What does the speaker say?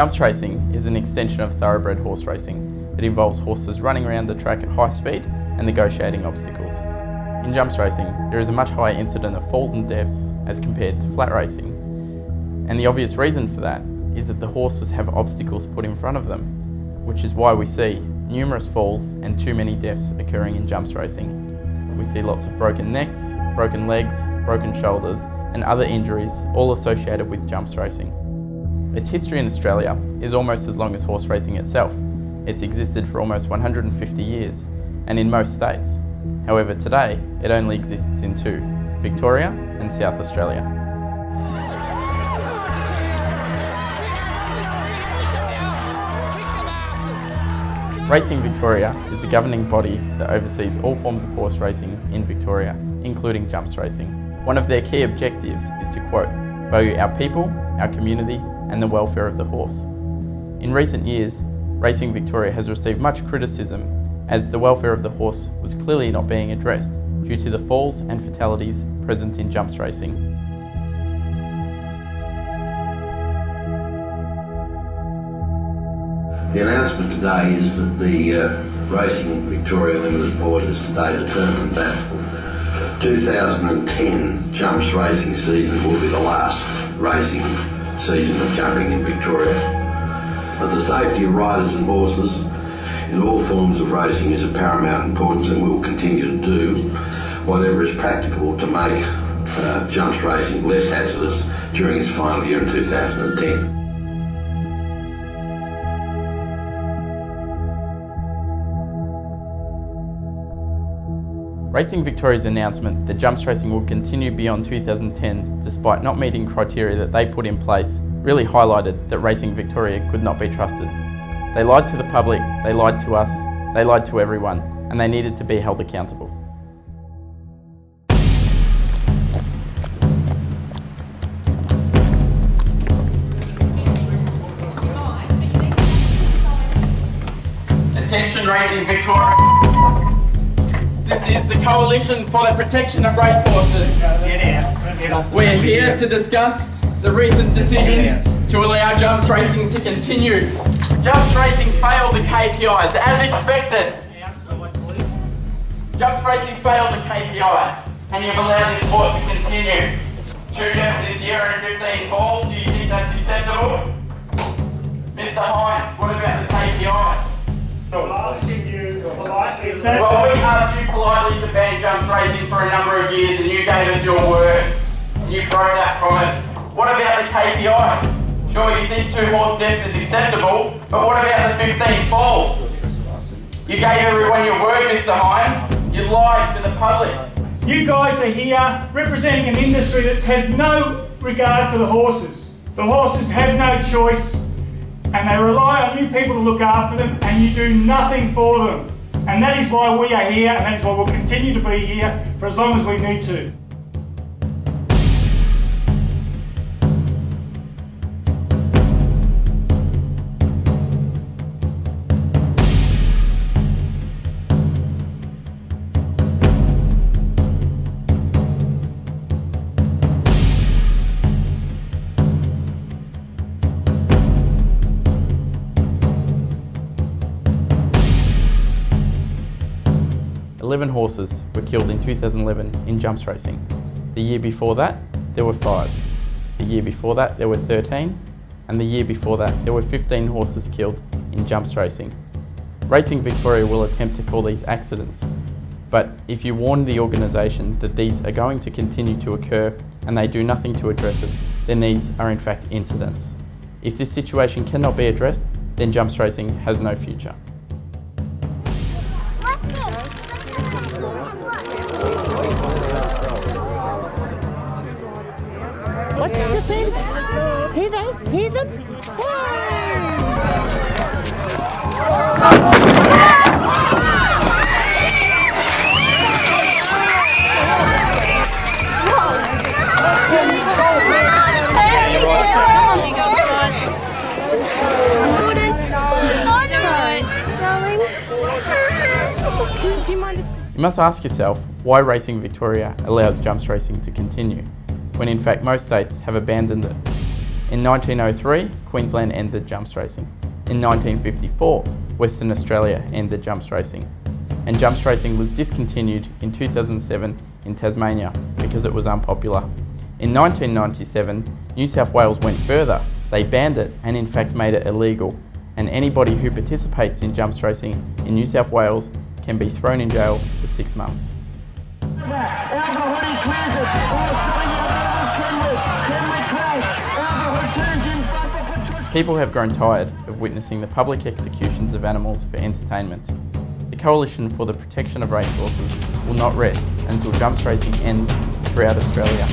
Jumps racing is an extension of thoroughbred horse racing. It involves horses running around the track at high speed and negotiating obstacles. In jumps racing, there is a much higher incidence of falls and deaths as compared to flat racing. And the obvious reason for that is that the horses have obstacles put in front of them, which is why we see numerous falls and too many deaths occurring in jumps racing. We see lots of broken necks, broken legs, broken shoulders, and other injuries, all associated with jumps racing. Its history in Australia is almost as long as horse racing itself. It's existed for almost 150 years, and in most states. However, today, it only exists in two, Victoria and South Australia. Racing Victoria is the governing body that oversees all forms of horse racing in Victoria, including jumps racing. One of their key objectives is to, quote, value our people, our community, and the welfare of the horse. In recent years, Racing Victoria has received much criticism as the welfare of the horse was clearly not being addressed due to the falls and fatalities present in jumps racing. The announcement today is that the Racing Victoria Limited Board has today determined that 2010 jumps racing season will be the last racing season of jumping in Victoria. But the safety of riders and horses in all forms of racing is of paramount importance, and we will continue to do whatever is practicable to make jumps racing less hazardous during its final year in 2010. Racing Victoria's announcement that jumps racing will continue beyond 2010 despite not meeting criteria that they put in place really highlighted that Racing Victoria could not be trusted. They lied to the public, they lied to us, they lied to everyone, and they needed to be held accountable. Attention Racing Victoria. This is the Coalition for the Protection of Racehorses. We are here to discuss the recent decision to allow jumps racing to continue. Jumps racing failed the KPIs as expected. Jumps racing failed the KPIs and you've allowed this sport to continue. 2 deaths this year and 15 falls, do you think that's acceptable? Mr. Hines, what about the KPIs? I'm asking you politely. Well, we asked you politely to ban jumps racing for a number of years and you gave us your word. And you broke that promise. What about the KPIs? Sure, you think 2 horse deaths is acceptable, but what about the 15 falls? You gave everyone your word, Mr. Hines. You lied to the public. You guys are here representing an industry that has no regard for the horses. The horses have no choice, and they rely on you people to look after them, and you do nothing for them. And that is why we are here, and that is why we'll continue to be here for as long as we need to. Eleven horses were killed in 2011 in jumps racing. The year before that, there were 5. The year before that, there were 13. And the year before that, there were 15 horses killed in jumps racing. Racing Victoria will attempt to call these accidents. But if you warn the organisation that these are going to continue to occur and they do nothing to address it, then these are in fact incidents. If this situation cannot be addressed, then jumps racing has no future. What's the fence? Hear them? Hear them? You must ask yourself why Racing Victoria allows jumps racing to continue, when in fact most states have abandoned it. In 1903, Queensland ended jumps racing. In 1954, Western Australia ended jumps racing. And jumps racing was discontinued in 2007 in Tasmania because it was unpopular. In 1997, New South Wales went further. They banned it and in fact made it illegal. And anybody who participates in jumps racing in New South Wales can be thrown in jail for 6 months. People have grown tired of witnessing the public executions of animals for entertainment. The Coalition for the Protection of Racehorses will not rest until jumps racing ends throughout Australia.